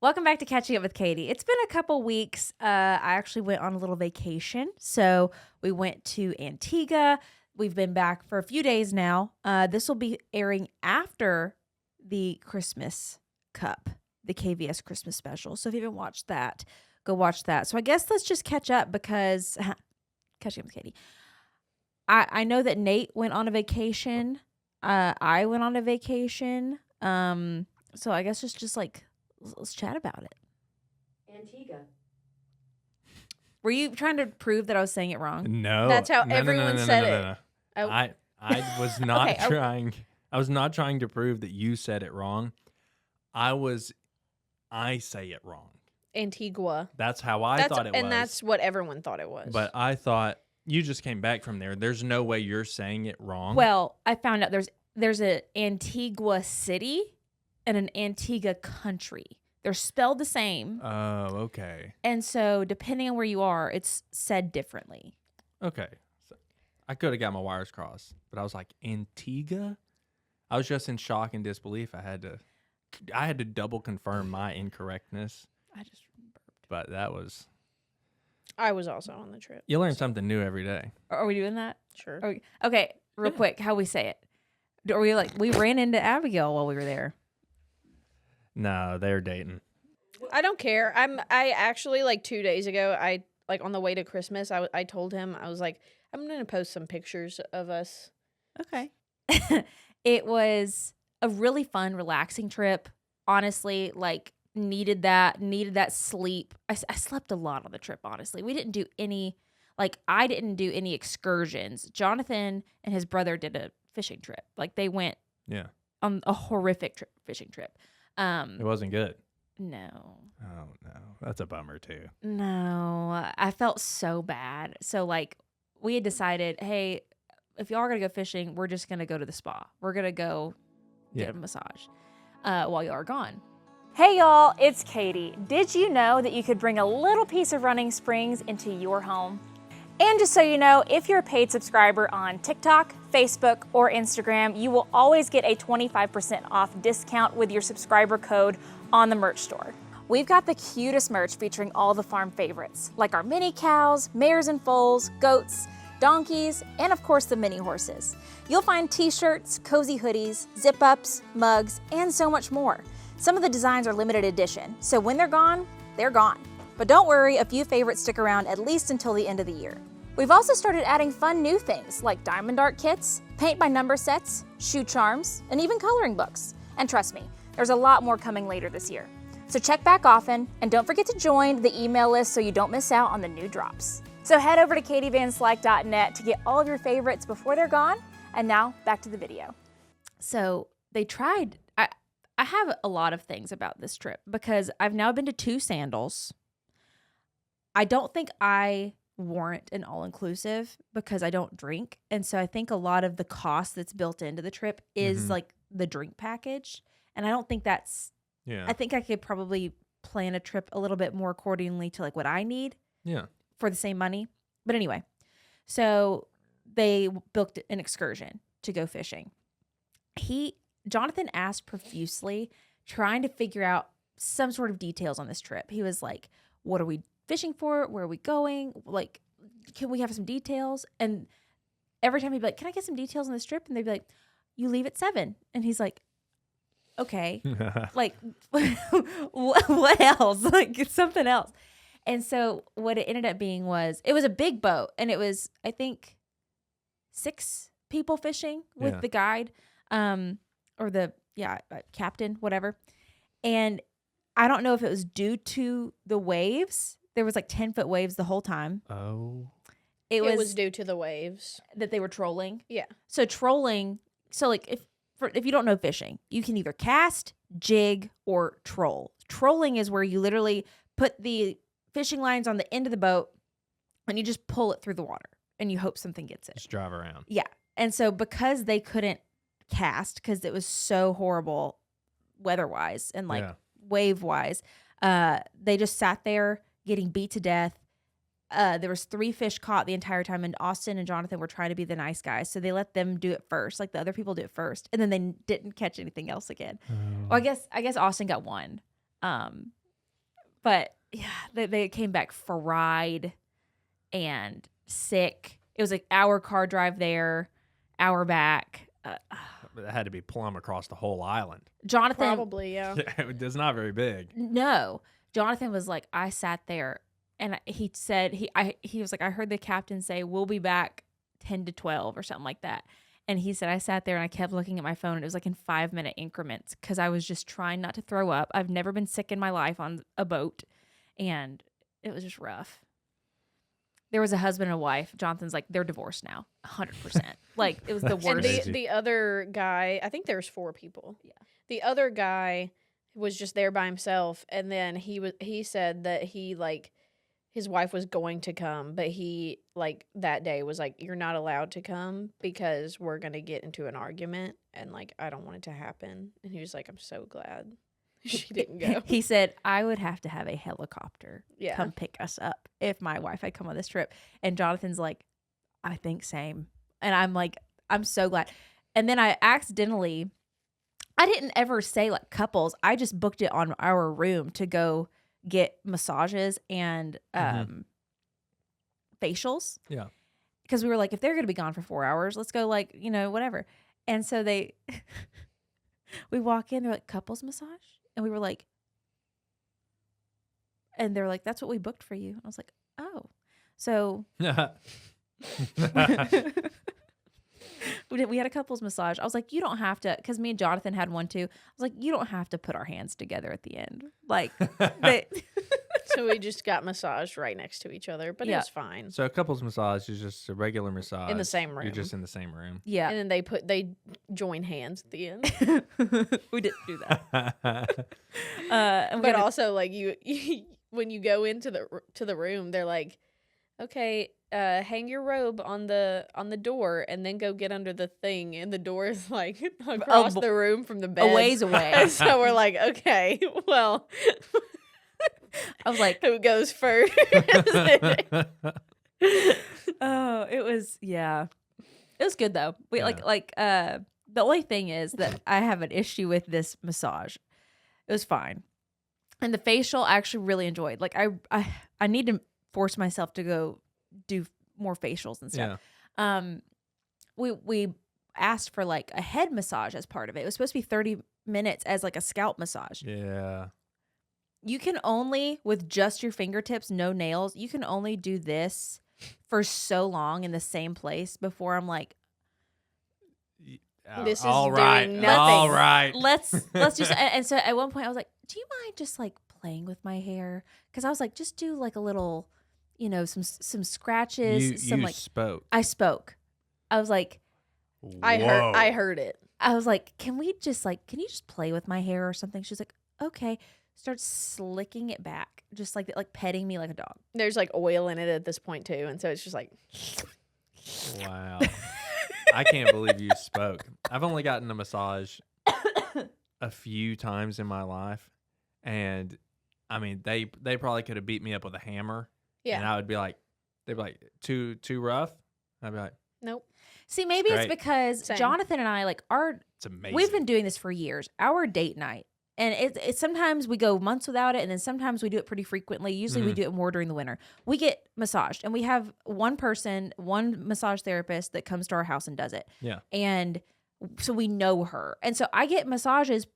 Welcome back to Catching Up with Katie. It's been a couple weeks. I actually went on a little vacation. So we went to Antigga. We've been back for a few days now. This will be airing after the Christmas Cup, the KVS Christmas special. So if you haven't watched that, go watch that. So I guess let's just catch up because Catching Up with Katie. I know that Nate went on a vacation. I went on a vacation. So I guess just like let's chat about it. Antigga. Were you trying to prove that I was saying it wrong? No. That's how everyone said it. No. Oh. I was not Okay, trying. I was not trying to prove that you said it wrong. I say it wrong. Antigua. That's how I thought it was. And that's what everyone thought it was. But I thought you just came back from there. There's no way you're saying it wrong. Well, I found out there's an Antigua city and an Antigua country. They're spelled the same. Oh, okay. And so depending on where you are, it's said differently. Okay. So I could have got my wires crossed, but I was like, Antigua? I was just in shock and disbelief. I had to double confirm my incorrectness. I just burped. But that was... I was also on the trip. You learn something new every day. Are we doing that? Sure. Okay, real quick, how we say it. Are we we ran into Abigail while we were there. No, they're dating. I don't care. I actually 2 days ago, I on the way to Christmas, I told him, I was like, I'm going to post some pictures of us. Okay. It was a really fun, relaxing trip. Honestly, needed that sleep. I slept a lot on the trip, honestly. We didn't do any, I didn't do any excursions. Jonathan and his brother did a fishing trip. They went on a horrific fishing trip. It wasn't good. No. Oh, no. That's a bummer, too. No. I felt so bad. So, we had decided, hey, if y'all are going to go fishing, we're just going to go to the spa. We're going to go get a massage while y'all are gone. Hey, y'all. It's Katie. Did you know that you could bring a little piece of Running Springs into your home? And just so you know, if you're a paid subscriber on TikTok, Facebook, or Instagram, you will always get a 25% off discount with your subscriber code on the merch store. We've got the cutest merch featuring all the farm favorites, like our mini cows, mares and foals, goats, donkeys, and of course the mini horses. You'll find t-shirts, cozy hoodies, zip-ups, mugs, and so much more. Some of the designs are limited edition, so when they're gone, they're gone. But don't worry, a few favorites stick around at least until the end of the year. We've also started adding fun new things like diamond art kits, paint by number sets, shoe charms, and even coloring books. And trust me, there's a lot more coming later this year. So check back often, and don't forget to join the email list so you don't miss out on the new drops. So head over to katievanslyke.net to get all of your favorites before they're gone. And now back to the video. So they tried, I have a lot of things about this trip because I've now been to 2 sandals. I don't think I warrant an all-inclusive because I don't drink. And so I think a lot of the cost that's built into the trip is the drink package. And I don't think that's, I think I could probably plan a trip a little bit more accordingly to what I need for the same money. But anyway, so they booked an excursion to go fishing. Jonathan asked profusely, trying to figure out some sort of details on this trip. He was like, what are we fishing for? Where are we going? Can we have some details? And every time he'd be like, can I get some details on this trip? And they'd be like, you leave at 7. And he's like, okay. What else? It's something else. And so what it ended up being was, it was a big boat. And it was, I think, 6 people fishing with the guide, or the captain, whatever. And I don't know if it was due to the waves. There was 10-foot waves the whole time. Oh. It was due to the waves. That they were trolling. Yeah. So trolling, if you don't know fishing, you can either cast, jig, or troll. Trolling is where you literally put the fishing lines on the end of the boat and you just pull it through the water and you hope something gets it. Just drive around. Yeah. And so because they couldn't cast because it was so horrible weather-wise and wave-wise, they just sat there getting beat to death. There was 3 fish caught the entire time, and Austin and Jonathan were trying to be the nice guys, so they let them do it first, the other people do it first, and then they didn't catch anything else again. Well, I guess Austin got 1, But yeah, they came back fried and sick. It was like hour car drive there, hour back. It had to be plumb across the whole island. Jonathan, Probably, yeah. It's not very big. no, Jonathan was like, I sat there and he said he was like, I heard the captain say we'll be back 10 to 12 or something like that. And he said, I sat there and I kept looking at my phone and it was like in 5-minute increments because I was just trying not to throw up. I've never been sick in my life on a boat. And it was just rough. There was a husband and a wife. Jonathan's like, they're divorced now. 100%. Like, it was the That's worst. And the other guy, I think there's 4 people. Yeah. The other guy was just there by himself. And then he said that his wife was going to come, but he that day was like, you're not allowed to come because we're going to get into an argument. And I don't want it to happen. And he was like, I'm so glad she didn't go. He said, I would have to have a helicopter Yeah. come pick us up if my wife had come on this trip. And Jonathan's like, I think same. And I'm like, I'm so glad. And then I didn't ever say couples. I just booked it on our room to go get massages and facials. Yeah. Because we were like, if they're going to be gone for 4 hours, let's go whatever. And so we walk in, they're like, couples massage? And we were like, and they're like, that's what we booked for you. And I was like, oh. So we had a couples massage. I was like, you don't have to, because me and Jonathan had one too. I was like, you don't have to put our hands together at the end. So we just got massaged right next to each other, but it Yeah. was fine. So a couple's massage is just a regular massage. In the same room. You're just in the same room. Yeah. And then they join hands at the end. We didn't do that. And we But had a- also you when you go into the room, they're like, okay, hang your robe on the door and then go get under the thing, and the door is across the room from the bed, a ways away. And so we're like, okay, well, I was like, who goes first? oh, it was, yeah. It was good though. We Yeah. the only thing is that I have an issue with this massage. It was fine. And the facial I actually really enjoyed. I need to force myself to go do more facials and stuff. Yeah. We asked for a head massage as part of it. It was supposed to be 30 minutes as a scalp massage. Yeah. You can only, with just your fingertips, no nails, you can only do this for so long in the same place before I'm like, This is all right. doing All nothing. right. let's just, and so at one point I was like, do you mind just playing with my hair? Because I was like, just do a little, some scratches. You spoke. I spoke. I was like, I Whoa. heard it. I was like, can you just play with my hair or something? She's like, okay. Starts slicking it back, just like petting me like a dog. There's oil in it at this point too, and so it's just Wow. I can't believe you spoke. I've only gotten a massage a few times in my life, and I mean they probably could have beat me up with a hammer. Yeah. And I would be like, they'd be like, too rough. I'd be like, nope. See, maybe it's great. because Same. Jonathan and I it's amazing. we've been doing this for years. Our date night, and it's sometimes we go months without it, and then sometimes we do it pretty frequently. Usually we do it more during the winter. We get massaged, and we have one massage therapist that comes to our house and does it. Yeah. And so we know her, and so I get massages,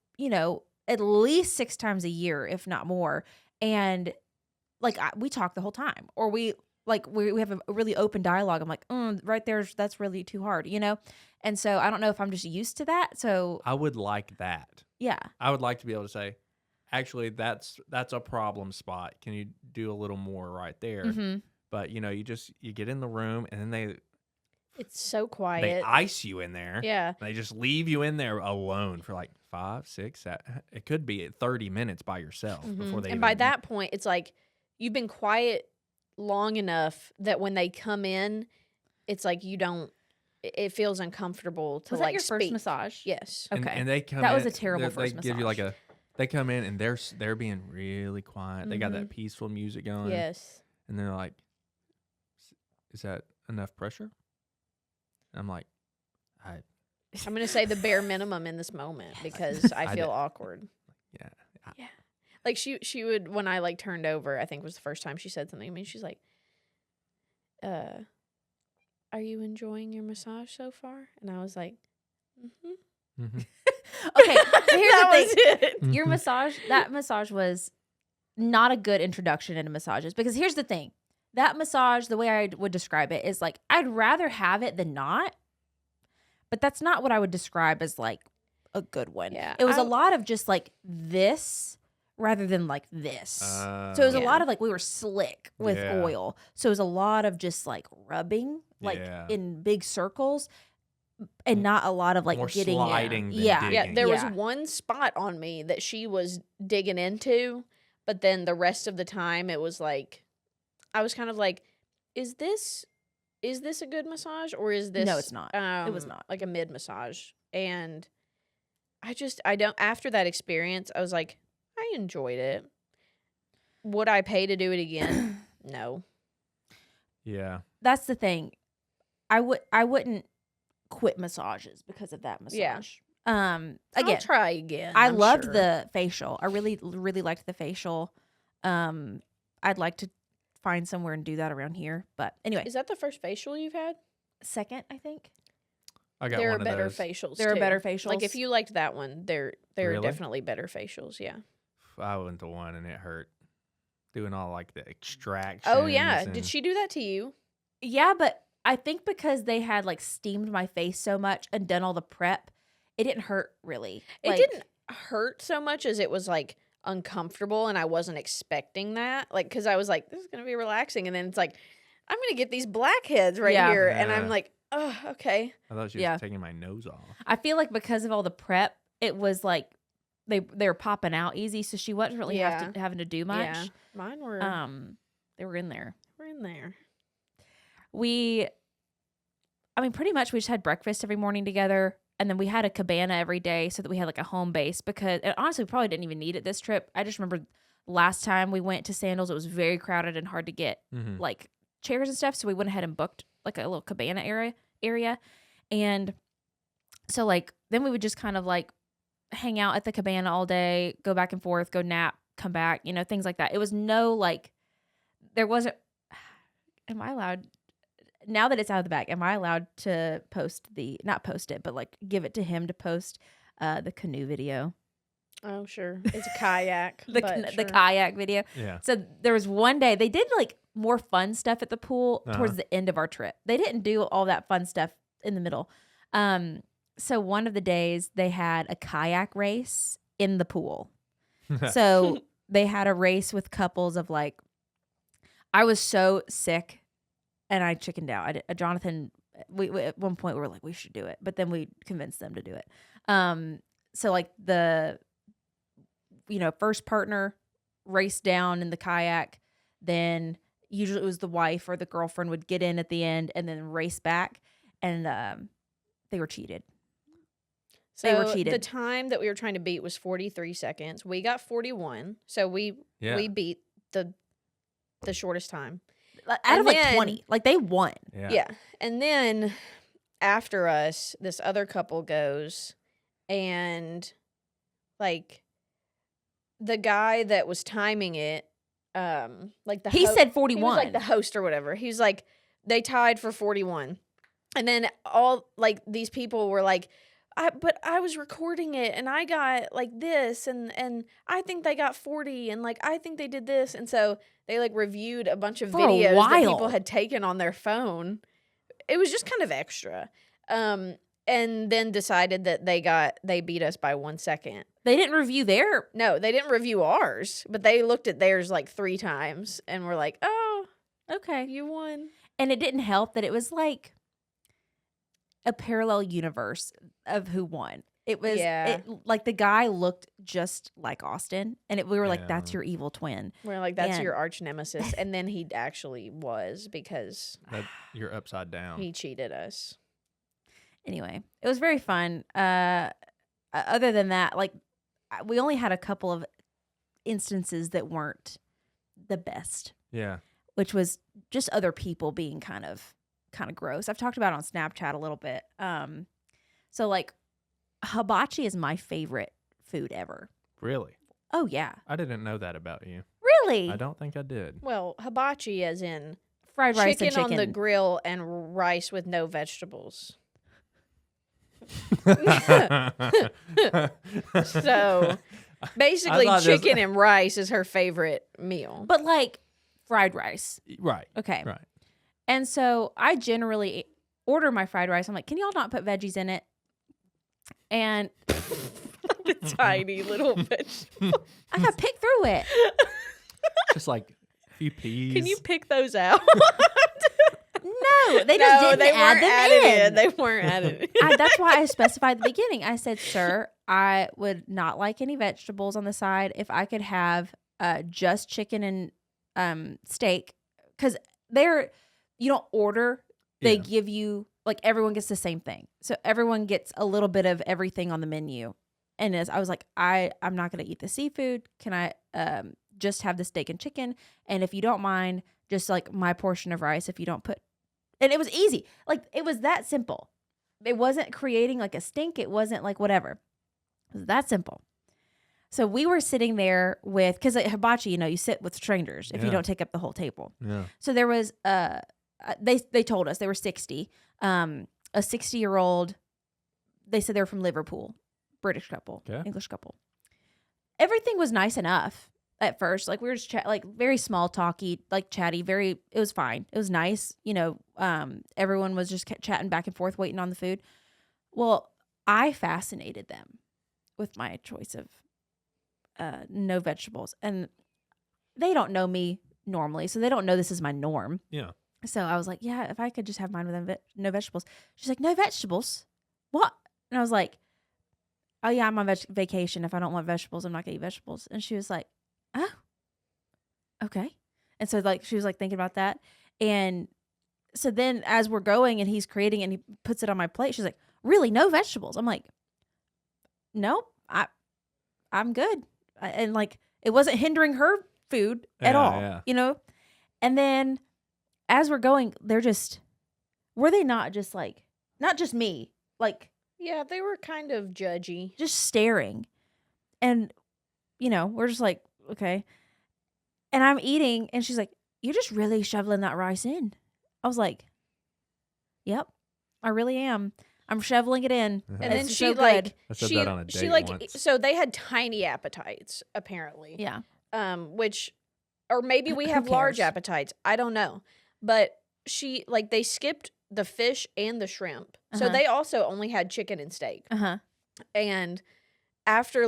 at least 6 times a year, if not more. And we talk the whole time, or we have a really open dialogue. I'm like, right there, that's really too hard, And so I don't know if I'm just used to that. So I would like that. yeah. I would like to be able to say, actually, that's a problem spot. Can you do a little more right there? Mm-hmm. But you get in the room, and then It's so they quiet. ice you in there. Yeah. They just leave you in there alone for 5, 6. It could be 30 minutes by yourself before they. And by that point, it's you've been quiet long enough that when they come in, it's you don't. It feels uncomfortable to Was that your speak. first massage? Yes. And, Okay. and they come. That was in- a terrible they first give you massage. They come in and they're being really quiet. They got that peaceful music going. Yes. And they're like, "Is that enough pressure?" I'm like, I'm going to say the bare minimum in this moment because I I feel did. awkward. yeah. Yeah. Like she would, when I like turned over, I think was the first time she said something to me. She's like, are you enjoying your massage so far? And I was like, mm-hmm. Mm-hmm. Okay, so here's That the was thing. it. Your that massage was not a good introduction into massages, because here's the thing. That massage, the way I would describe it is like, I'd rather have it than not, but that's not what I would describe as like a good one. Yeah, It was a lot of just like this rather than like this. So it was a Yeah. lot of like, we were slick with Yeah. oil. So it was a lot of just like rubbing, like Yeah. in big circles, and not a lot of like More getting sliding than yeah. digging. Yeah, there was Yeah. one spot on me that she was digging into, but then the rest of the time it was like, I was kind of like, is this a good massage, or is this? No, it's not. It was not. like a mid massage. And I don't. After that experience, I was like, I enjoyed it. Would I pay to do it again? No. Yeah. That's the thing. I wouldn't quit massages because of that massage. Yeah. Again, I'll try again. I I'm loved sure. the facial. I really liked the facial. I'd like to find somewhere and do that around here. But anyway, Is that the first facial you've had? second, I think. I got There one are better of those. facials. There are too. better facials. Like if you liked that one, there are Really? definitely better facials. Yeah. I went to one and it hurt. Doing all like the extractions. Oh yeah. and- Did she do that to you? Yeah, but I think because they had like steamed my face so much and done all the prep, it didn't hurt really. It Like, didn't hurt so much as it was like uncomfortable, and I wasn't expecting that. Like, because I was like, this is gonna be relaxing, and then it's like, I'm gonna get these blackheads right Yeah. here, and I'm Yeah. like, oh, okay. I thought she was Yeah. taking my nose off. I feel like because of all the prep, it was like they were popping out easy, so she wasn't really having to do much. Yeah, mine were. They were in there. We're in there. Pretty much we just had breakfast every morning together, and then we had a cabana every day so that we had like a home base, because and honestly, we probably didn't even need it this trip. I just remember last time we went to Sandals, it was very crowded and hard to get Mm-hmm. like chairs and stuff, so we went ahead and booked like a little cabana area. And so like then we would just kind of like hang out at the cabana all day, go back and forth, go nap, come back, things like that. It was no like, there wasn't, am I allowed, now that it's out of the bag, am I allowed to not post it, but like give it to him to post the canoe video? Oh sure, it's a kayak. The but the sure. kayak video. Yeah. So there was one day they did like more fun stuff at the pool towards Uh-huh. the end of our trip. They didn't do all that fun stuff in the middle. So one of the days they had a kayak race in the pool. So they had a race with couples of like, I was so sick and I chickened out. Jonathan, we at one point we were like, we should do it, but then we convinced them to do it. So like the, first partner raced down in the kayak, then usually it was the wife or the girlfriend would get in at the end and then race back, and they were cheated. So They were cheated. The time that we were trying to beat was 43 seconds. We got 41, so we beat the shortest time. Out And of like then- 20, like they won. Yeah. And then after us, this other couple goes, and like the guy that was timing it, like the He said 41. He was like the host or whatever. He's like, they tied for 41. And then all like these people were like, but I was recording it and I got like this and I think they got 40 and like I think they did this. And so they like reviewed a bunch of For a videos that people while. had taken on their phone. It was just kind of extra. And then decided that they beat us by 1 second. They didn't review their. No, they didn't review ours, but they looked at theirs like 3 times and were like, "Oh, Okay. you won." And it didn't help that it was like a parallel universe of who won. It was Yeah. like the guy looked just like Austin, and we were like, that's Yeah. your evil twin. We're like, "That's And- your arch nemesis," and then he actually was because You're upside down. he cheated us. Anyway, it was very fun. Other than that, like we only had a couple of instances that weren't the best, Yeah. which was just other people being kind of gross. I've talked about it on Snapchat a little bit. So like hibachi is my favorite food ever. Really? Oh, yeah. I didn't know that about you. Really? I don't think I did. Well, hibachi as in Fried rice and chicken chicken. on the grill and rice with no vegetables. So basically, thought this- chicken and rice is her favorite meal. But like fried rice. Right. Okay. Right. And so I generally order my fried rice. I'm like, can y'all not put veggies in it? And The tiny little vegetable. I got to pick through it. Just like a few peas. Can you pick those out? No, they just didn't they add weren't them added in. They weren't added in. That's why I specified at the beginning. I said, sir, I would not like any vegetables on the side. If I could have just chicken and steak, because you don't order, they Yeah. give you, like, everyone gets the same thing. So everyone gets a little bit of everything on the menu. And I was like, I'm not going to eat the seafood. Can I just have the steak and chicken? And if you don't mind, just like my portion of rice, if you don't put. And it was easy. Like, it was that simple. It wasn't creating like a stink. It wasn't like whatever. It was that simple. So we were sitting there with, because at hibachi, you sit with strangers if you Yeah. don't take up the whole table. Yeah. So there was, they told us they were 60, a 60-year-old, they said they were from Liverpool, British couple, Okay. English couple. Everything was nice enough at first. Like, we were just like very small talky, like chatty, it was fine. It was nice. Everyone was just chatting back and forth, waiting on the food. Well, I fascinated them with my choice of no vegetables. And they don't know me normally, so they don't know this is my norm. Yeah. So I was like, yeah, if I could just have mine with no vegetables. She's like, no vegetables? What? And I was like, oh, yeah, I'm on vacation. If I don't want vegetables, I'm not going to eat vegetables. And she was like, oh, okay. And so, like, she was like thinking about that. And so then as we're going and he's creating it and he puts it on my plate, she's like, really? No vegetables? I'm like, nope, I'm good. And like, it wasn't hindering her food at Yeah, all, yeah. And then as we're going, were they not just like, not just me, like Yeah, they were kind of judgy. just staring. And, we're just like, okay. And I'm eating and she's like, you're just really shoveling that rice in. I was like, yep, I really am. I'm shoveling it in. And then It's she so good. I said that on a date once. so they had tiny appetites apparently. Yeah. Which, or maybe we Who have large cares? appetites. I don't know. But they skipped the fish and the shrimp. So Uh-huh. they also only had chicken and steak. Uh-huh. And after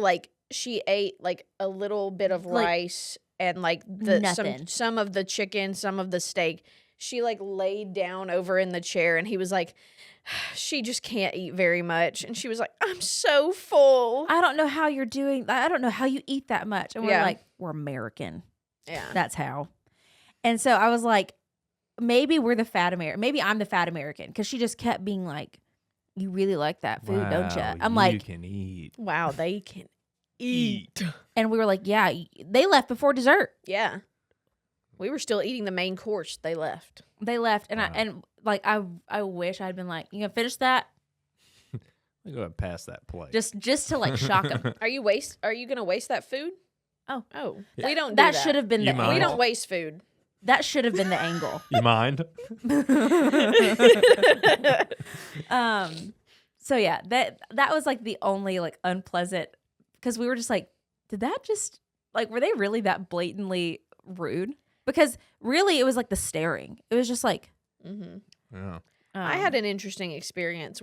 she ate a little bit of Like, rice and nothing. some of the chicken, some of the steak, she laid down over in the chair and he was like, she just can't eat very much. And she was like, I'm so full. I don't know how you're doing. I don't know how you eat that much. And we're Yeah. like, we're American. Yeah. That's how. And so I was like, maybe we're the fat American. Maybe I'm the fat American. Because she just kept being like, you really like that food, don't you? Wow, I'm you like, can eat. Wow, they can eat. and we were like, yeah, they left before dessert. Yeah. We were still eating the main course. They left. They left. And Wow. I wish I'd been like, you gonna finish that? Let me go ahead and pass that plate. Just to like shock them. Are you gonna waste that food? Oh. We don't do that. That should have been You the mind? We angle. don't waste food. That should have been the angle. You mind? So yeah, that was like the only like unpleasant, because we were just like, did that just like, were they really that blatantly rude? Because really it was like the staring. It was just like, Mm-hmm. Yeah. I had an interesting experience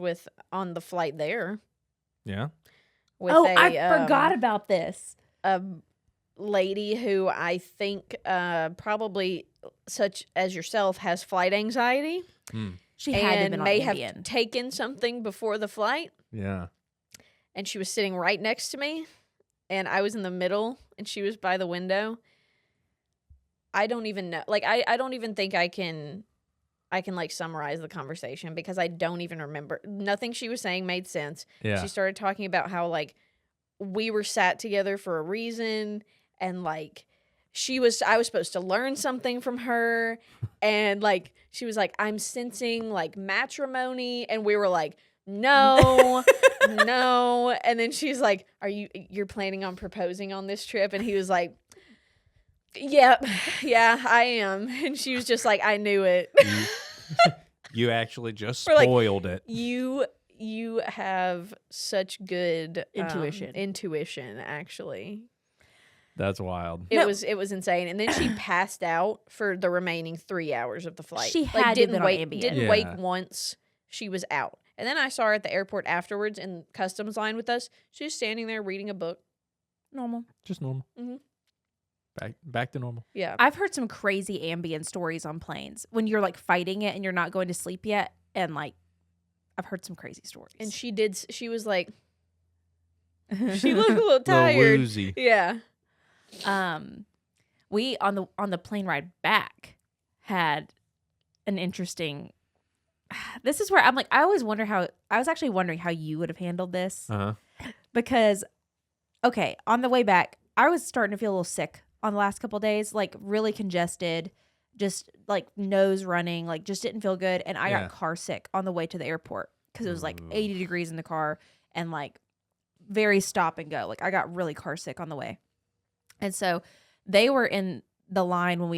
on the flight there. Yeah. With I forgot about this. a lady who I think probably, such as yourself, has flight anxiety She had to have and been on may Ambien. have taken something before the flight. Yeah. And she was sitting right next to me, and I was in the middle, and she was by the window. I don't even know. I don't even think I can summarize the conversation because I don't even remember. Nothing she was saying made sense. Yeah. She started talking about how we were sat together for a reason, and I was supposed to learn something from her, and she was like, I'm sensing matrimony, and we were like, no, no. And then she's like, you're planning on proposing on this trip? And he was like, yep, yeah, I am. And she was just like, I knew it. You actually just We're like, spoiled it. You have such good Intuition, actually. That's wild. It was insane. And then she passed out for the remaining 3 hours of the flight. She had to have been on Ambien. Didn't wake once. She was out. And then I saw her at the airport afterwards in customs line with us. She was standing there reading a book. Normal. Just normal. Mhm. Back to normal. Yeah. I've heard some crazy Ambien stories on planes when you're like fighting it and you're not going to sleep yet. And like, I've heard some crazy stories. And she was like, she looked a little tired. Little woozy. Yeah. We on the plane ride back had an interesting. This is where I'm like, I was actually wondering how you would have handled this. Because, okay, on the way back, I was starting to feel a little sick on the last couple of days, like really congested, just like nose running, like just didn't feel good. And I got car sick on the way to the airport because it was like 80 degrees in the car and like very stop and go. Like I got really car sick on the way. And so they were in the line when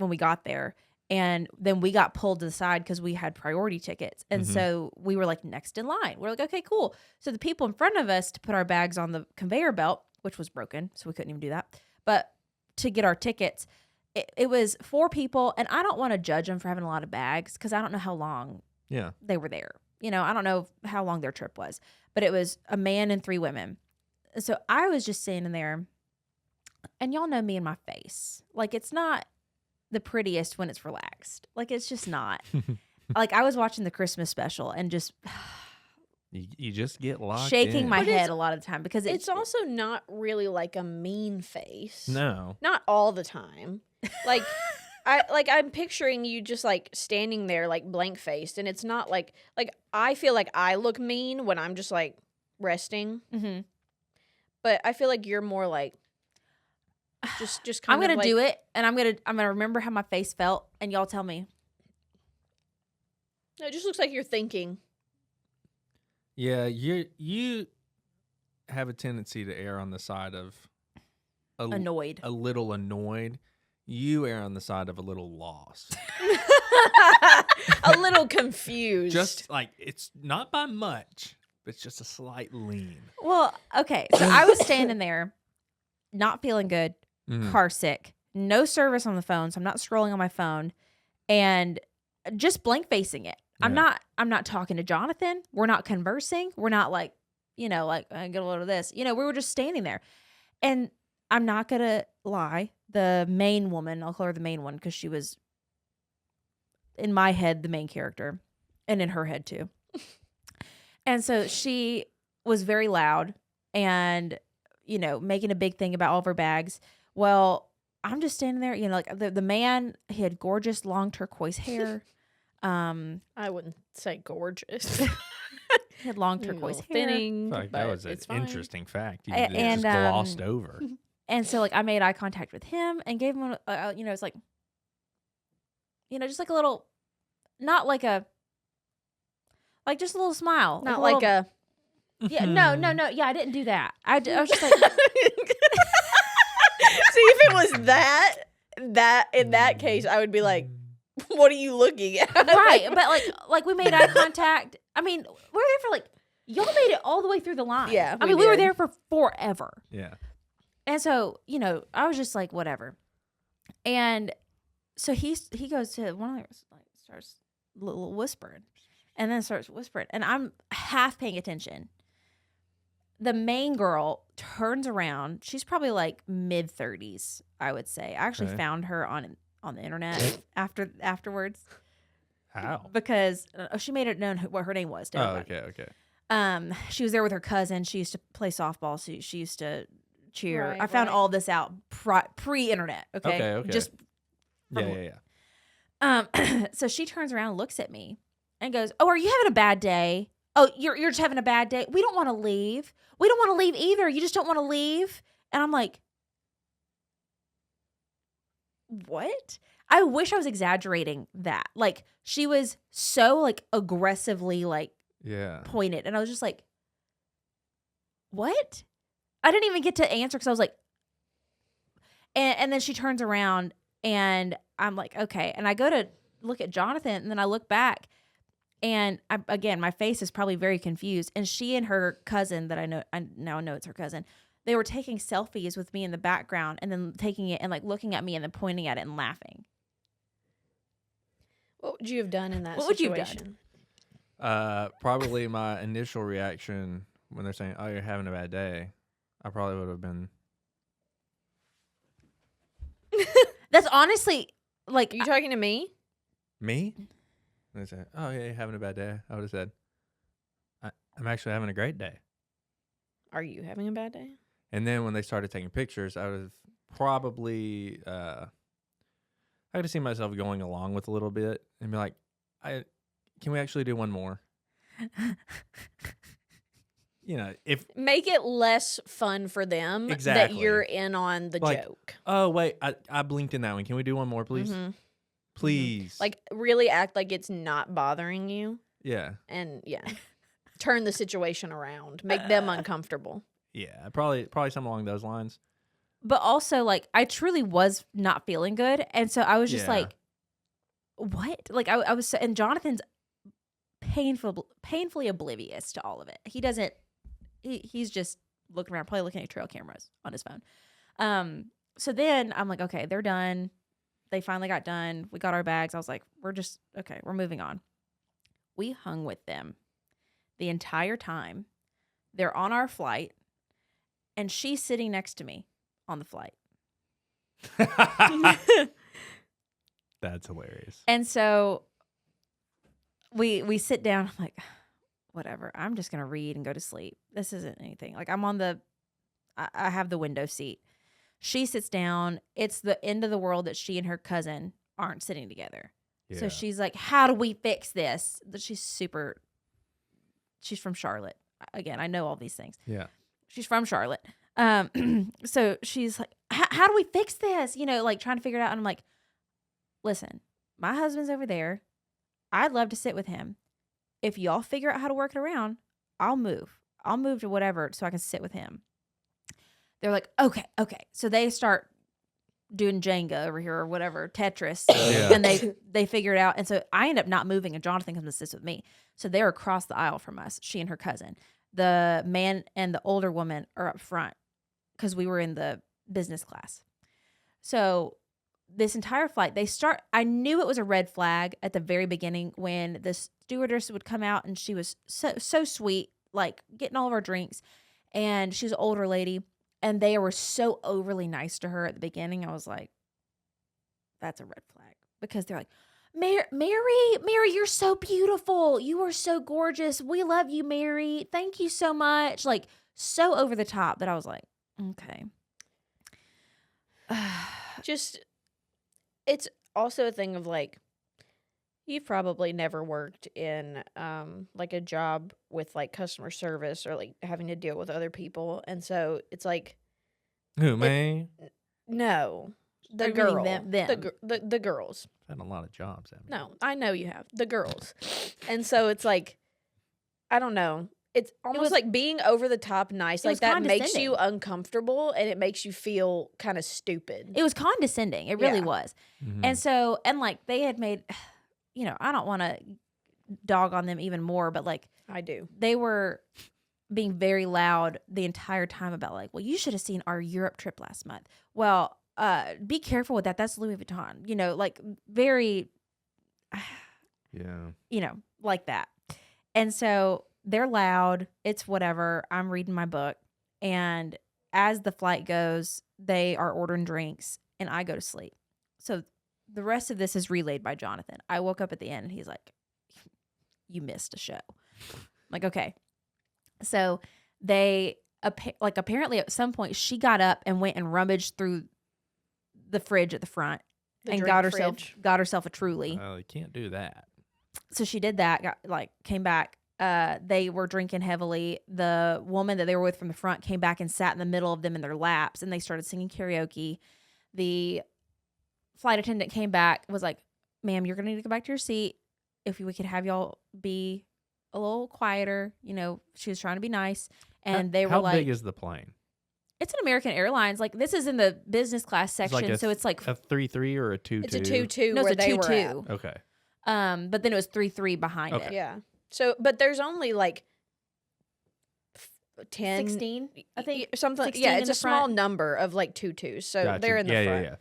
we got there. And then we got pulled to the side because we had priority tickets. And so we were like next in line. We're like, okay, cool. So the people in front of us to put our bags on the conveyor belt, which was broken, so we couldn't even do that. But to get our tickets, it was 4 people. And I don't want to judge them for having a lot of bags because I don't know how long they were there. You know, I don't know how long their trip was. But it was a man and 3 women. So I was just standing there. And y'all know me and my face. Like, it's not the prettiest when it's relaxed. Like, it's just not. Like, I was watching the Christmas special and just you just get locked shaking in. my head a lot of the time because it's also not really like a mean face. No. Not all the time. Like I'm picturing you just like standing there like blank faced, and it's not like I feel like I look mean when I'm just like resting. Mm-hmm. But I feel like you're more like just kind I'm gonna of like, do it, and I'm gonna remember how my face felt, and y'all tell me. No, it just looks like you're thinking. Yeah, you have a tendency to err on the side of Annoyed. A little annoyed. You err on the side of a little lost. A little confused. Just like, it's not by much, but it's just a slight lean. Well, okay. So I was standing there, not feeling good, car sick, no service on the phone, so I'm not scrolling on my phone, and just blank facing it. Yeah. I'm not talking to Jonathan. We're not conversing. We're not like, like I get a load of this. We were just standing there. And I'm not gonna lie, the main woman, I'll call her the main one because she was in my head the main character, and in her head too. And so she was very loud and making a big thing about all of her bags. Well, I'm just standing there, like the man, he had gorgeous long turquoise hair. I wouldn't say gorgeous. He had long turquoise hair. Thinning, I feel like but that was an it's fine. interesting fact. You And, just glossed over. And so, like, I made eye contact with him and gave him, it's like, just like a little, not like a, like just a little smile. Not like like a. Yeah, no. Yeah, I didn't do that. I was just like. See, if it was that in that case, I would be like, what are you looking at? Right. But like we made eye contact. I mean, we were there for like, y'all made it all the way through the line. Yeah. I mean, we were there for forever. Yeah. And so, I was just like, whatever. And so he goes to one of us, like, starts little whispering, and then starts whispering, and I'm half paying attention. The main girl turns around. She's probably like mid-30s, I would say. I actually found her on the internet afterwards. How? Because she made it known what her name was. To everybody. Okay. She was there with her cousin. She used to play softball. So she used to cheer. Right, I found right. all this out pre-internet. Okay. Okay. Just Yeah. so she turns around and looks at me and goes, "Oh, are you having a bad day? Oh, you're just having a bad day. We don't want to leave. We don't want to leave either. You just don't want to leave." And I'm like, what? I wish I was exaggerating that. Like, she was so like aggressively like Yeah. pointed. And I was just like, what? I didn't even get to answer because I was like, and then she turns around and I'm like, okay. And I go to look at Jonathan and then I look back and again, my face is probably very confused. And she and her cousin that I now know it's her cousin, they were taking selfies with me in the background and then taking it and like looking at me and then pointing at it and laughing. What would you have done in that What would you situation? have done? Probably my initial reaction when they're saying, "Oh, you're having a bad day," I probably would have been. That's honestly like Are you talking to me? Me? And they say, "Oh yeah, you're having a bad day." I would have said, "I'm actually having a great day." Are you having a bad day? And then when they started taking pictures, I would have probably I could have seen myself going along with a little bit and be like, can we actually do one more? If Make it less fun for them that Exactly. you're in on the Like, joke. oh wait, I blinked in that one. Can we do one more, please? Mhm. Please. Like really act like it's not bothering you, yeah. and turn the situation around, make them uncomfortable. Yeah, probably something along those lines. but also like I truly was not feeling good. And so I was just Yeah. like, what? Like I was, and Jonathan's painfully oblivious to all of it. He doesn't, he's just looking around, probably looking at trail cameras on his phone. So then I'm like, okay, they're done. They finally got done. We got our bags. I was like, we're moving on. We hung with them the entire time. They're on our flight and she's sitting next to me on the flight. That's hilarious. And so we sit down. I'm like, whatever. I'm just gonna read and go to sleep. This isn't anything. Like I'm on I have the window seat. She sits down. It's the end of the world that she and her cousin aren't sitting together. Yeah. So she's like, how do we fix this? She's from Charlotte. Again, I know all these things. Yeah. She's from Charlotte. So she's like, how do we fix this? Like trying to figure it out. And I'm like, listen, my husband's over there. I'd love to sit with him. If y'all figure out how to work it around, I'll move. I'll move to whatever so I can sit with him. They're like, okay. So they start doing Jenga over here or whatever, Tetris. Yeah. And they figure it out. And so I end up not moving and Jonathan comes and sits with me. So they're across the aisle from us, she and her cousin. The man and the older woman are up front because we were in the business class. So this entire flight, I knew it was a red flag at the very beginning when the stewardess would come out and she was so sweet, like getting all of our drinks. And she was an older lady and they were so overly nice to her at the beginning. I was like, that's a red flag because they're like, Mary, you're so beautiful. You are so gorgeous. We love you, Mary. Thank you so much. Like so over the top that I was like, okay. Just, it's also a thing of like, you've probably never worked in like a job with like customer service or like having to deal with other people, and so it's like, Who, me? no, the Or you mean girl, them. the girls. I've had a lot of jobs. Haven't No, I know you have the girls, and so it's like, I don't know. It's almost was- like being over the top nice it like was that makes you condescending. uncomfortable and it makes you feel kind of stupid. It was condescending. It really Yeah. was. Mhm. And so, and like they had made, I don't want to dog on them even more, but like I do. they were being very loud the entire time about like, well, you should have seen our Europe trip last month. Well, be careful with that. That's Louis Vuitton, like very, Yeah. like that. And so they're loud. It's whatever. I'm reading my book. And as the flight goes, they are ordering drinks and I go to sleep. So the rest of this is relayed by Jonathan. I woke up at the end and he's like, you missed a show. I'm like, okay. So they apparently at some point she got up and went and rummaged through the fridge at the front The and drink got herself a Truly. Well, you can't do that. So she did that, came back. They were drinking heavily. The woman that they were with from the front came back and sat in the middle of them in their laps and they started singing karaoke. The flight attendant came back, was like, ma'am, you're going to need to go back to your seat. If we could have y'all be a little quieter. You know, she was trying to be nice, and they were How like, big is the plane? "It's an American Airlines. Like this is in the business class section, so it's like a 3-3 or a 2-2. It's a 2-2 no, where it's a they were 2-2. at. Okay. But then it was 3-3 behind Okay. it. Yeah. So, but there's only like 10, 16, I think. something. 16 Yeah, in it's the a small front. number of like 2-2s. So Gotcha. they're in the front. Yeah.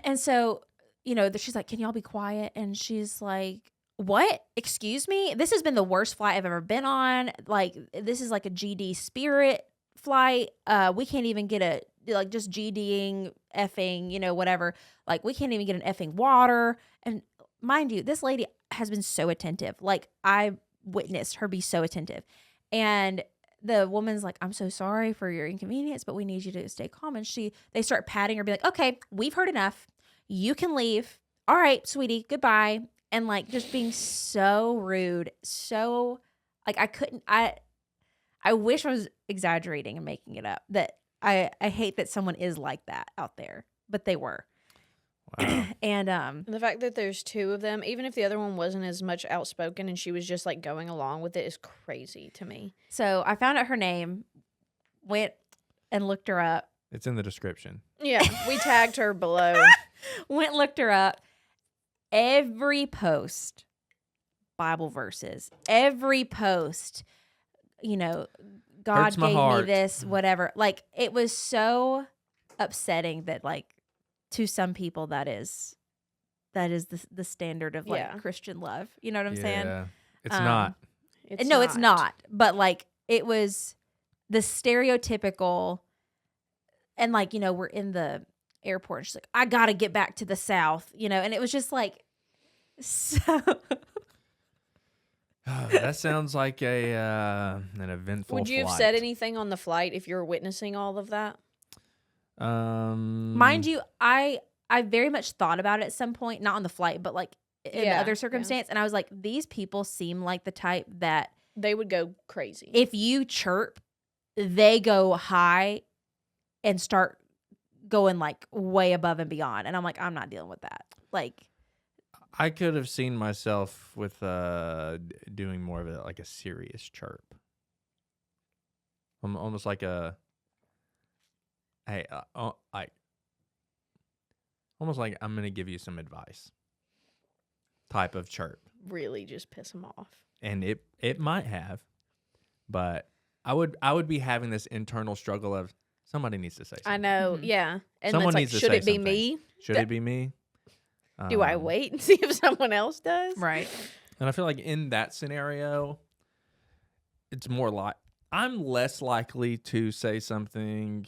And so, you know, she's like, "Can y'all be quiet?" And she's like, "What? Excuse me? This has been the worst flight I've ever been on. Like, this is like a GD Spirit flight. We can't even get a, like, just GDing, effing, you know, whatever. Like, we can't even get an effing water." And mind you, this lady has been so attentive. Like, I witnessed her be so attentive. And the woman's like, "I'm so sorry for your inconvenience, but we need you to stay calm." And they start patting her, be like, "Okay, we've heard enough. You can leave. All right, sweetie, goodbye." And like just being so rude, so like I wish I was exaggerating and making it up. That I hate that someone is like that out there, but they were. Wow. And And the fact that there's two of them, even if the other one wasn't as much outspoken and she was just like going along with it, is crazy to me. so I found out her name, went and looked her up, It's in the description. Yeah, we tagged her below. went and looked her up. Every post, Bible verses, every post, you know, God Hurts my gave me heart. this, whatever. Like, it was so upsetting that, like, to some people, that is the standard of, like, Yeah. Christian love. You know what I'm saying? Yeah. It's Um, not. No, it's not. But, like, it was the stereotypical, and, like, you know, we're in the airport, and she's like, "I gotta get back to the South," you know, and it was just like, so That sounds like an eventful Would you have flight. said anything on the flight if you were witnessing all of that? mind you, I very much thought about it at some point, not on the flight, but like in Yeah, other yeah. circumstance, and I was like, these people seem like the type that They would go crazy. if you chirp, they go high and start going like way above and beyond, and I'm like, I'm not dealing with that. Like, I could have seen myself with doing more of like a serious chirp. Almost like a hey, almost like I'm gonna give you some advice type of chirp, Really just piss them off. and it might have, but I would be having this internal struggle of somebody needs to say something. I know, Mhm. yeah. And Someone it's like, needs to should say it be something. me? Should it be me? Do I wait and see if someone else does? right. And I feel like in that scenario, it's more like I'm less likely to say something,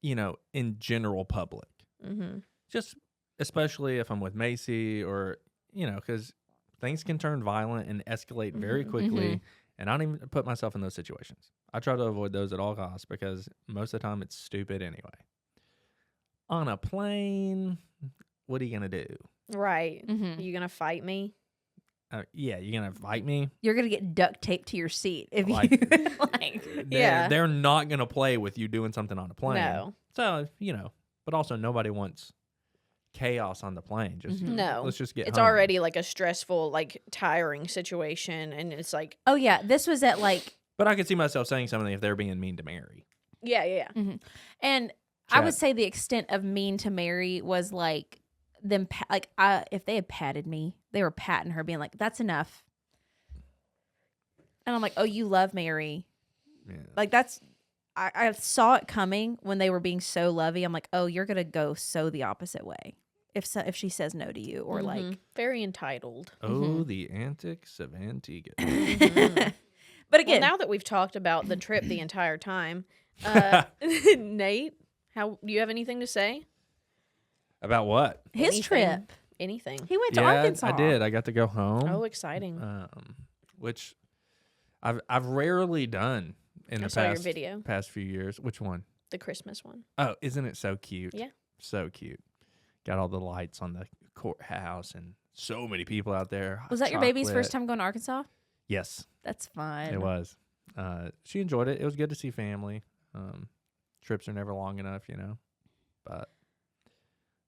you know, in general public. Mm-hmm. Just especially if I'm with Macy or, you know, because things can turn violent and escalate very quickly. And I don't even put myself in those situations. I try to avoid those at all costs because most of the time it's stupid anyway. On a plane, what are you going to do? Right. Mhm. You gonna fight me? Yeah, you're going to fight me? You're gonna get duct taped to your seat if Like- you like. Yeah. They're not going to play with you doing something on a plane. No. So, you know, but also nobody wants chaos on the plane. Just No. let's just get It's home. already like a stressful, like tiring situation, and it's like, Oh yeah, this was at like, But I could see myself saying something if they're being mean to Mary. yeah. and I would Chat. say the extent of mean to Mary was like them, if they had patted me, they were patting her, being like, "That's enough," and I'm like, "Oh, you love Mary." Yeah. Like that's, I saw it coming when they were being so lovey. I'm like, oh, you're gonna go so the opposite way if she says no to you, or like, Mhm. Very entitled. Oh, the antics of Antigga. but Well, again, now that we've talked about the trip the entire time, Nate, how do you have anything to say? About what? his Anything. trip, Anything? he went to Yeah, Arkansas. I did. I got to go home. Oh, exciting! Which I've rarely done in I the saw your past video, past few years. Which one? the Christmas one. Oh, isn't it so cute? Yeah. So cute. Got all the lights on the courthouse and so many people out there. Was that your baby's Chocolate. first time going to Arkansas? Yes, That's fun. it was. She enjoyed it. It was good to see family. Trips are never long enough, you know. But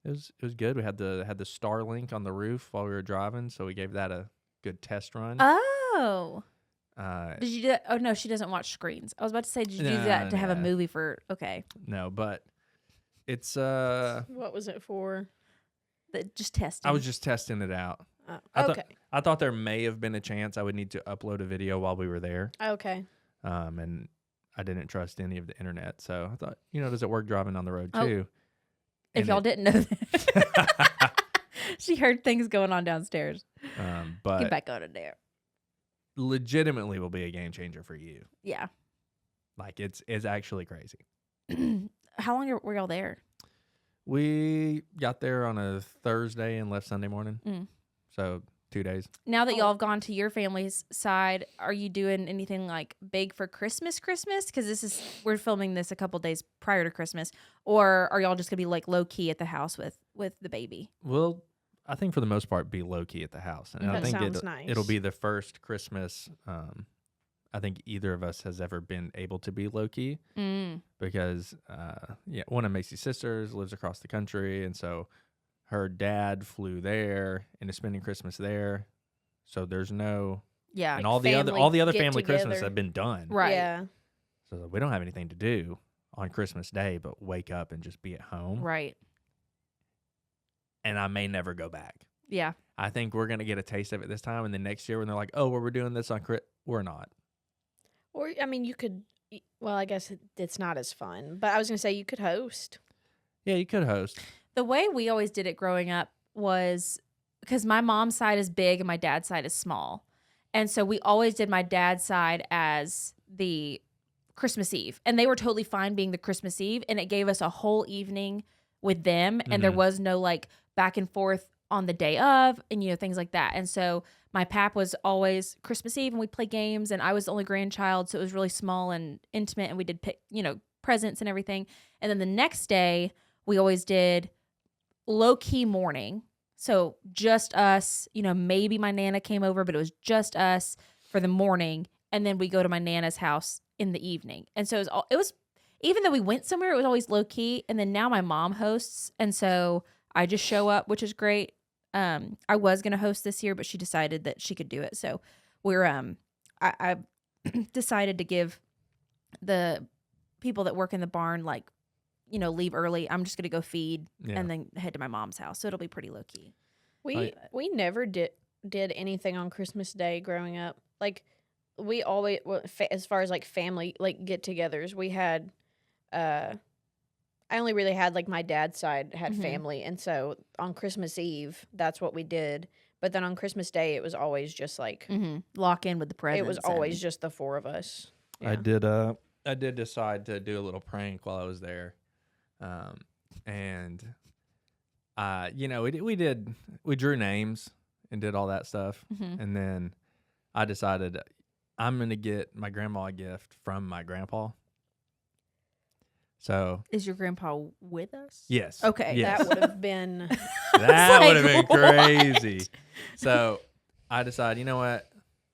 it was good. We had the Starlink on the roof while we were driving, so we gave that a good test run. Oh. Did you do that? Oh, no, she doesn't watch screens. I was about to say, did you do that to have a movie for, okay. No, but it's, What was it for? Just testing. I was just testing it out. Okay. I thought there may have been a chance I would need to upload a video while we were there. Okay. And I didn't trust any of the internet. So I thought, does it work driving on the road Oh. too? If y'all didn't know that. She heard things going on downstairs. But Get back on it there. legitimately will be a game changer for you. Yeah. Like it's actually crazy. How long were y'all there? We got there on a Thursday and left Sunday morning. So 2 days. Now that y'all have gone to your family's side, are you doing anything like big for Christmas? Because we're filming this a couple days prior to Christmas. Or are y'all just gonna be like low key at the house with the baby? Well, I think for the most part, be low key at the house, and I That think sounds nice. it'll be the first Christmas. I think either of us has ever been able to be low key because one of Macy's sisters lives across the country, and so her dad flew there and is spending Christmas there. So there's no and all the other family Christmas have been done. Right. Yeah. So we don't have anything to do on Christmas Day but wake up and just be at home. Right. And I may never go back. Yeah. I think we're going to get a taste of it this time. And then next year when they're like, oh, well, we're doing this on we're not. Or, I mean, you could, well, I guess it's not as fun. But I was going to say you could host. Yeah, you could host. The way we always did it growing up was because my mom's side is big and my dad's side is small. And so we always did my dad's side as the Christmas Eve. And they were totally fine being the Christmas Eve. And it gave us a whole evening with them. And there was no like back and forth on the day of and, things like that. And so my pap was always Christmas Eve and we'd play games. And I was the only grandchild. So it was really small and intimate. And we did pick, presents and everything. And then the next day we always did low-key morning. So just us, maybe my Nana came over, but it was just us for the morning. And then we go to my Nana's house in the evening. And so it was even though we went somewhere, it was always low-key. And then now my mom hosts. And so I just show up, which is great. I was going to host this year, but she decided that she could do it. So we're, I decided to give the people that work in the barn, like, leave early. I'm just going to go feed and then head to my mom's house. So it'll be pretty low key. We never did anything on Christmas Day growing up. Like we always, as far as like family, like get togethers, we had, I only really had like my dad's side had family. And so on Christmas Eve, that's what we did. But then on Christmas Day, it was always just like lock in with the presents. It was always just the four of us. Yeah. I did decide to do a little prank while I was there. We drew names and did all that stuff. And then I decided I'm going to get my grandma a gift from my grandpa. So is your grandpa with us? Yes. Okay. Yes. That would have been that would have been crazy. So I decided, you know what?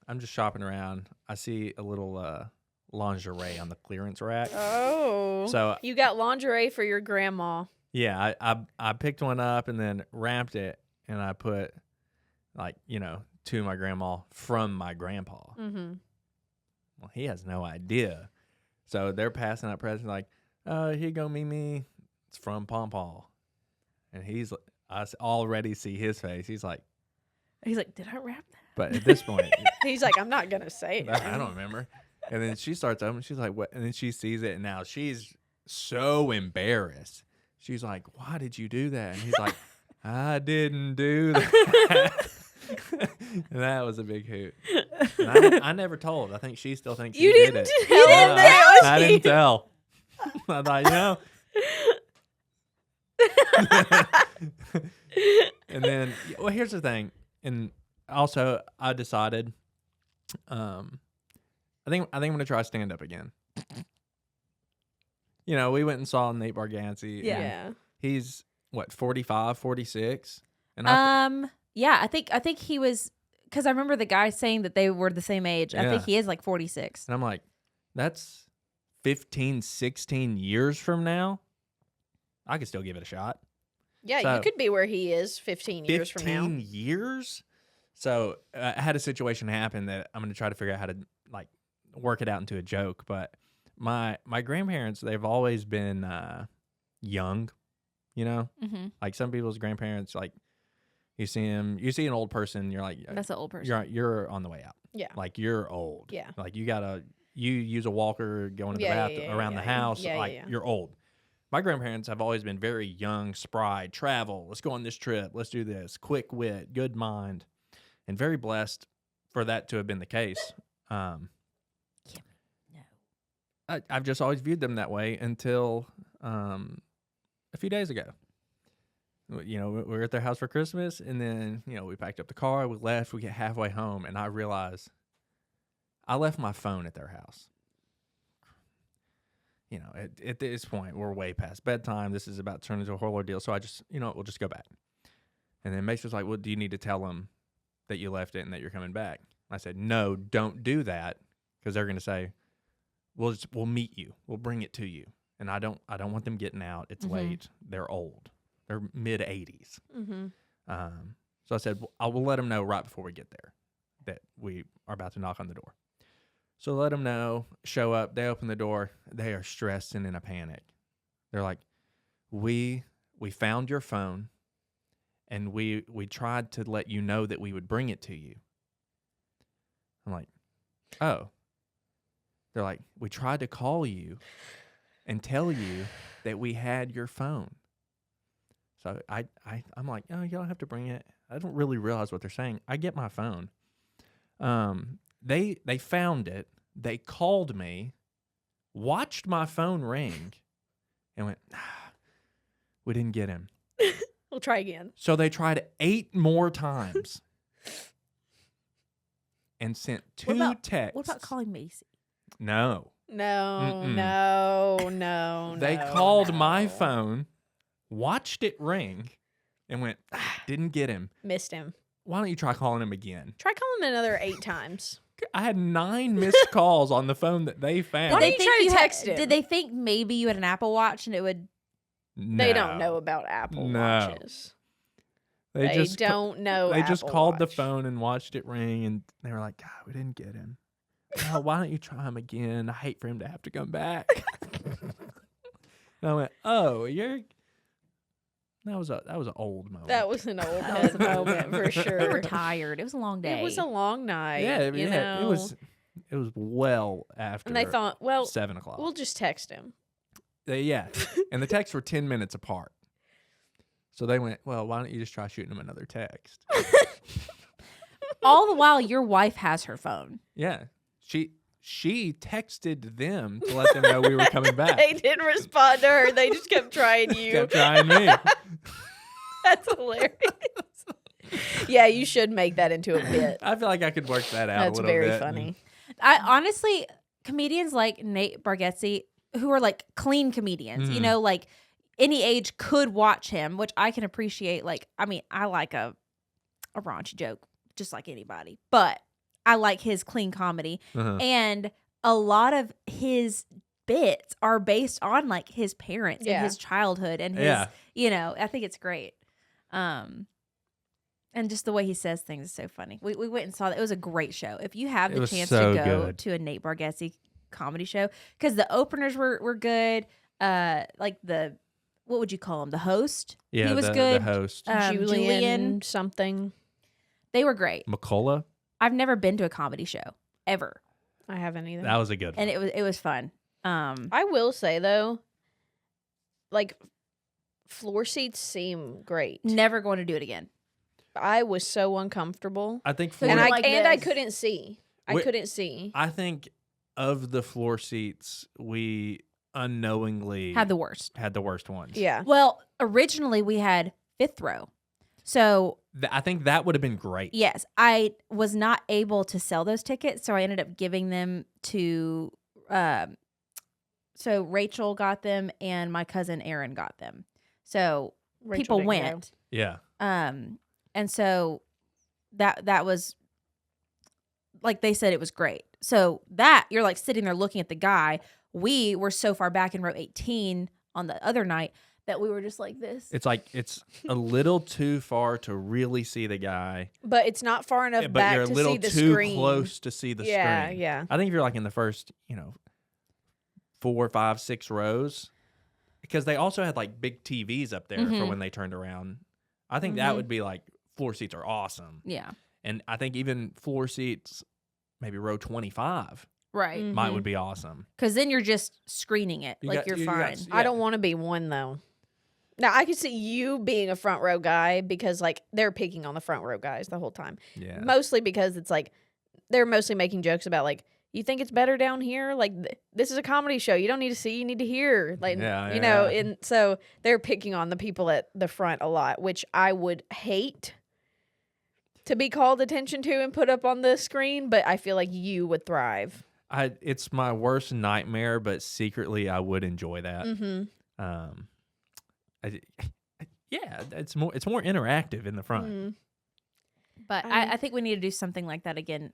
I'm just shopping around. I see a little lingerie on the clearance rack. Oh. So you got lingerie for your grandma. Yeah, I picked one up and then wrapped it and I put to my grandma from my grandpa. Well, he has no idea. So they're passing out presents like, here you go, Mimi. It's from Pawpaw. And I already see his face. He's like, did I wrap that? But at this point, he's like, I'm not going to say it. I don't remember. And then she starts opening. She's like, what? And then she sees it. And now she's so embarrassed. She's like, why did you do that? And he's like, I didn't do that. And that was a big hoot. And I never told. I think she still thinks you he didn't did it. Tell him that? I didn't tell. I thought, And then, well, here's the thing. And also, I decided, I think I'm gonna try stand up again. We went and saw Nate Bargatze. Yeah. He's what, 45, 46? And yeah, I think he was, because I remember the guy saying that they were the same age. I think he is like 46. And I'm like, that's 15, 16 years from now. I could still give it a shot. Yeah, So, you could be where he is 15 years from now. 15 years? So I had a situation happen that I'm going to try to figure out how to like work it out into a joke. But my grandparents, they've always been young, you know, Mm-hmm. like some people's grandparents, like you see an old person, you're like, That's an old person. you're on the way out. Yeah. Like you're old. Yeah. Like you use a walker going to the Yeah, bathroom around the house. Yeah, like yeah. you're old. My grandparents have always been very young, spry, travel. Let's go on this trip. Let's do this. Quick wit, good mind, and very blessed for that to have been the case. No. I've just always viewed them that way until a few days ago. You know, we were at their house for Christmas, and then, you know, we packed up the car, we left, we get halfway home, and I realized I left my phone at their house. You know, at this point, we're way past bedtime. This is about to turn into a whole ordeal. So I just, you know, we'll just go back. And then Mace was like, well, do you need to tell them that you left it and that you're coming back? I said, no, don't do that, because they're going to say, we'll meet you. We'll bring it to you. And I don't want them getting out. It's late. They're old. They're mid-80s. Mm-hmm. So I said, I will let them know right before we get there that we are about to knock on the door. So let them know, show up, they open the door, they are stressed and in a panic. They're like, we found your phone, and we tried to let you know that we would bring it to you. I'm like, oh. They're like, we tried to call you and tell you that we had your phone. So I'm like, oh, you don't have to bring it. I don't really realize what they're saying. I get my phone. They found it. They called me, watched my phone ring, and went, we didn't get him. We'll try again. So they tried 8 more times and sent 2 texts. What about calling Macy? No. No, Mm-mm. no. They called my phone, watched it ring, and went, didn't get him. Missed him. Why don't you try calling him again? Try calling him another 8 times. I had 9 missed calls on the phone that they found. Why don't you try to text him? Did they think maybe you had an Apple Watch and it would? They don't know about Apple Watches. They don't know. They just Apple called the Watch. phone and watched it ring, and they were like, God, we didn't get him. Well, why don't you try him again? I hate for him to have to come back. And I went, oh, that was an old moment. That was an old head moment for We were sure. tired. It was a long day. It was a long night. yeah, you know? it was well after. And they thought, well, 7 o'clock. we'll just text him. Yeah, and the texts were 10 minutes apart. So they went, well, why don't you just try shooting him another text? All the while, your wife has her phone. Yeah, she texted them to let them know we were coming back. They didn't respond to her. They just kept trying you. Kept trying me. That's hilarious. Yeah, you should make that into a bit. I feel like I could work that out That's a little bit. very funny. I honestly, comedians like Nate Bargatze, who are like clean comedians, you know, like any age could watch him, which I can appreciate. Like, I mean, I like a raunchy joke just like anybody, but I like his clean comedy. And a lot of his bits are based on like his parents and his childhood and his, you know, I think it's great. And just the way he says things is so funny. We went and saw that. It was a great show. If you have the chance to go to a Nate Bargatze comedy show, because the openers were good. Like what would you call him? The host? Yeah, he was the good. host. Julian something. They were great. McCullough. I've never been to a comedy show ever. I haven't either. That was a good one. And it was fun. I will say though, like floor seats seem great. Never going to do it again. I was so uncomfortable. I think So floor, you're I like this. couldn't see. I couldn't see. I think of the floor seats, we unknowingly Had the worst. had the worst ones. Yeah. Well, originally we had 5th row. So I think that would have been great. yes, I was not able to sell those tickets, so I ended up giving them to so Rachel got them and my cousin Aaron got them. So Rachel people didn't went. Yeah. And so that was like they said it was great. So that you're like sitting there looking at the guy. We were so far back in row 18 on the other night that we were just like this. It's like it's a little too far to really see the guy, But it's not far enough but back you're a to little see the too screen. close to see the Yeah, screen. yeah. I think if you're like in the first, 4, 5, 6 rows, because they also had like big TVs up there for when they turned around. I think that would be like floor seats are awesome. Yeah. And I think even floor seats, maybe row 25, Right. might would be awesome. Because then you're just screening it. You like got- you're fine. I don't want to be one though. Now I could see you being a front row guy because like they're picking on the front row guys the whole time. Yeah. Mostly because it's like they're mostly making jokes about like you think it's better down here? Like this is a comedy show. You don't need to see, you need to hear. Like Yeah, you know, yeah. and so they're picking on the people at the front a lot, which I would hate to be called attention to and put up on the screen, but I feel like you would thrive. It's my worst nightmare, but secretly I would enjoy that. Mm-hmm. Yeah, it's more interactive in the front. Mm-hmm. But I think we need to do something like that again.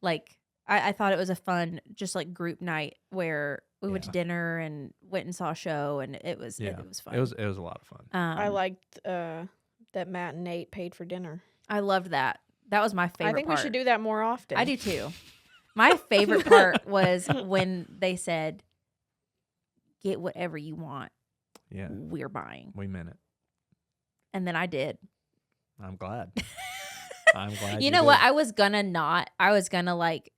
Like I thought it was a fun, just like group night where we went to dinner and went and saw a show, and it was fun. It was a lot of fun. I liked that Matt and Nate paid for dinner. I loved that. That was my favorite. I think part. we should do that more often. I do too. My favorite part was when they said, "Get whatever you want. Yeah, We're buying." we meant it. And then I did. I'm glad. I'm glad. You know did. what? I was gonna like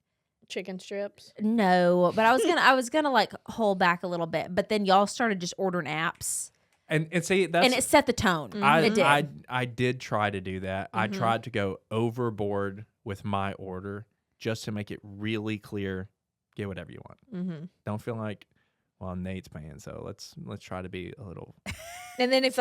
chicken strips. no, but I was gonna like hold back a little bit. But then y'all started just ordering apps, And see that's and it set the tone. It did. I did try to do that. I tried to go overboard with my order just to make it really clear. Get whatever you want. Mm-hmm. Don't feel like, well, Nate's paying, so let's try to be a little. And then if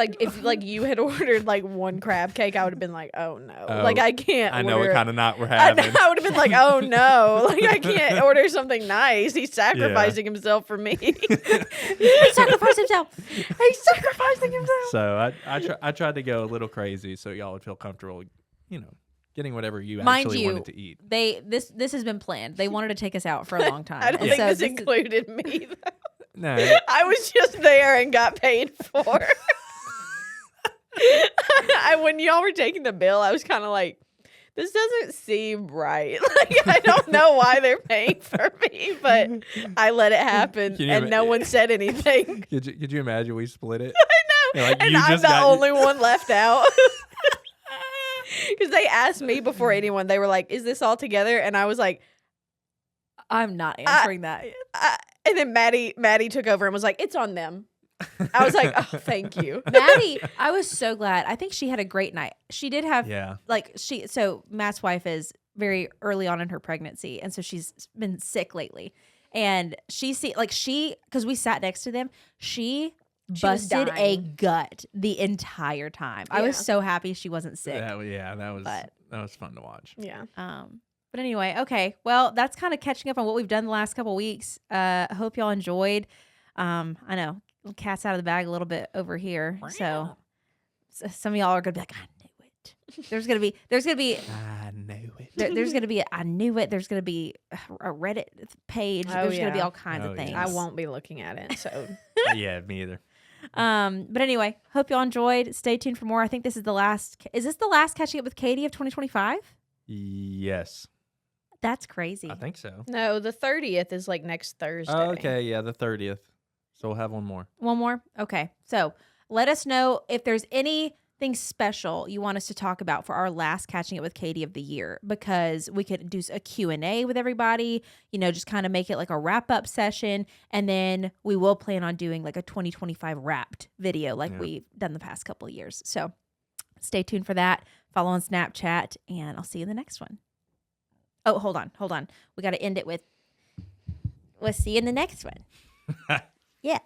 you had ordered like one crab cake, I would have been like, oh no, Oh, like I can't. I know order what kind of night we're I having. would have been like, oh no, like I can't order something nice. He's sacrificing himself for me. He sacrificed himself. He's sacrificing himself. So I tried to go a little crazy so y'all would feel comfortable, getting whatever you Mind actually you, wanted to eat. This has been planned. They wanted to take us out for a long time. I don't And think so this is- included me. Though. No, I was just there and got paid for. When y'all were taking the bill, I was kind of like, this doesn't seem right. Like, I don't know why they're paying for me, but I let it happen, Can you and no one said anything. could you imagine we split it? I know, Like, and you I'm just the got- only one left out. Because they asked me before anyone, they were like, is this all together? And I was like, I'm not answering that. and then Maddie took over and was like, it's on them. I was like, oh, thank you. Maddie, I was so glad. I think she had a great night. She did have Yeah. so Matt's wife is very early on in her pregnancy, and so she's been sick lately. And because we sat next to them, she was busted a dying. gut the entire time. I was Yeah. so happy she wasn't sick. That was But- that was fun to watch. Yeah. But anyway, okay. Well, that's kind of catching up on what we've done the last couple weeks. I hope y'all enjoyed. I know, cat's out of the bag a little bit over here. So some of y'all are gonna be like, I knew it. There's gonna be I knew it. there's gonna be I knew it. There's gonna be a Reddit page. Oh, There's gonna be yeah. all kinds Oh, of yeah. things. I won't be looking at it. So Yeah, me either. But anyway, hope y'all enjoyed. Stay tuned for more. I think this is the last. Is this the last catching up with Katie of 2025? Yes, That's crazy. I think so. no, the 30th is like next Thursday. Oh, okay, yeah, the 30th. So we'll have one more. One more? Okay. So let us know if there's anything special you want us to talk about for our last Catching It with Katie of the year, because we could do a Q&A with everybody, just kind of make it like a wrap-up session. And then we will plan on doing like a 2025 wrapped video like we've done the past couple of years. So stay tuned for that. Follow on Snapchat, and I'll see you in the next one. Oh, hold on. We got to end it with, we'll see you in the next one. Yeah.